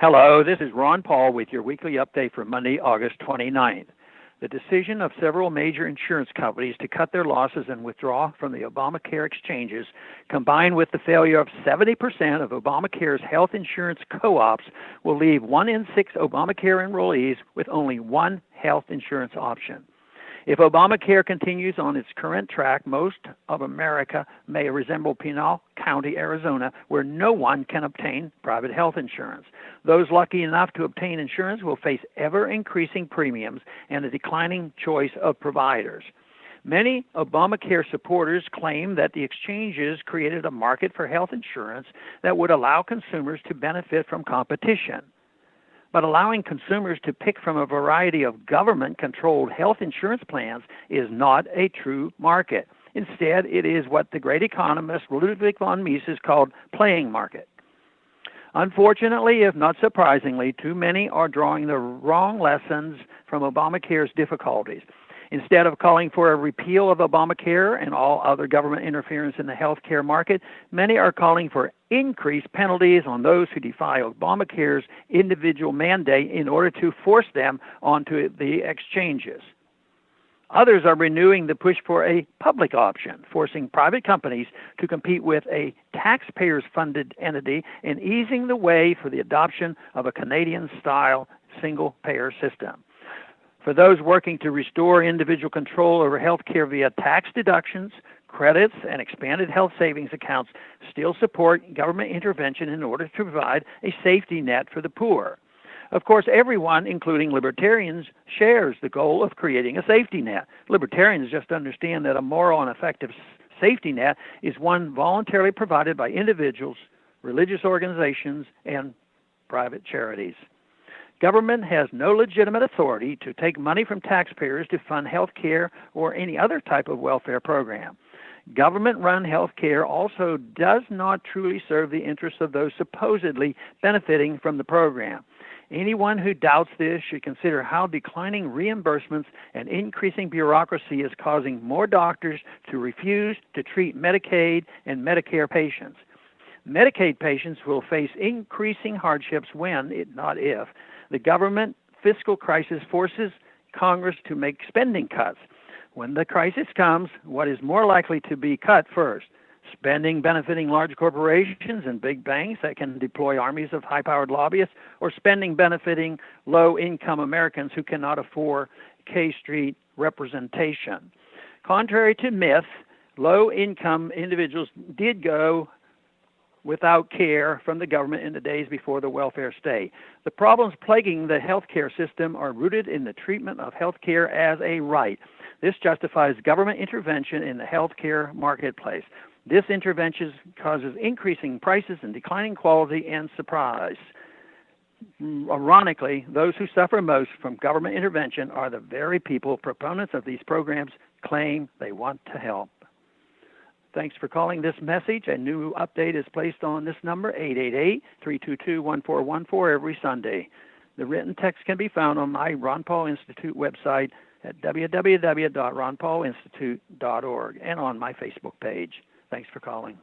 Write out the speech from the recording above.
Hello, this is Ron Paul with your weekly update for Monday, August 29th. The decision of several major insurance companies to cut their losses and withdraw from the Obamacare exchanges, combined with the failure of 70% of Obamacare's health insurance co-ops, will leave 1 in 6 Obamacare enrollees with only one health insurance option. If Obamacare continues on its current track, most of America may resemble Pinal County, Arizona, where no one can obtain private health insurance. Those lucky enough to obtain insurance will face ever-increasing premiums and a declining choice of providers. Many Obamacare supporters claim that the exchanges created a market for health insurance that would allow consumers to benefit from competition. But allowing consumers to pick from a variety of government-controlled health insurance plans is not a true market. Instead, it is what the great economist Ludwig von Mises called playing market. Unfortunately, if not surprisingly, too many are drawing the wrong lessons from Obamacare's difficulties. Instead of calling for a repeal of Obamacare and all other government interference in the health care market, many are calling for increased penalties on those who defy Obamacare's individual mandate in order to force them onto the exchanges. Others are renewing the push for a public option, forcing private companies to compete with a taxpayers-funded entity and easing the way for the adoption of a Canadian-style single-payer system. For those working to restore individual control over health care via tax deductions, credits, and expanded health savings accounts still support government intervention in order to provide a safety net for the poor. Of course, everyone, including libertarians, shares the goal of creating a safety net. Libertarians just understand that a moral and effective safety net is one voluntarily provided by individuals, religious organizations, and private charities. Government has no legitimate authority to take money from taxpayers to fund health care or any other type of welfare program. Government-run health care also does not truly serve the interests of those supposedly benefiting from the program. Anyone who doubts this should consider how declining reimbursements and increasing bureaucracy is causing more doctors to refuse to treat Medicaid and Medicare patients. Medicaid patients will face increasing hardships when, not if, the government fiscal crisis forces Congress to make spending cuts. When the crisis comes, what is more likely to be cut first? Spending benefiting large corporations and big banks that can deploy armies of high-powered lobbyists, or spending benefiting low-income Americans who cannot afford K Street representation? Contrary to myth, low-income individuals did go without care from the government in the days before the welfare state. The problems plaguing the healthcare system are rooted in the treatment of healthcare as a right. This justifies government intervention in the healthcare marketplace. This intervention causes increasing prices and declining quality and surprise. Ironically, those who suffer most from government intervention are the very people proponents of these programs claim they want to help. Thanks for calling this message. A new update is placed on this number, 888-322-1414, every Sunday. The written text can be found on my Ron Paul Institute website at www.ronpaulinstitute.org and on my Facebook page. Thanks for calling.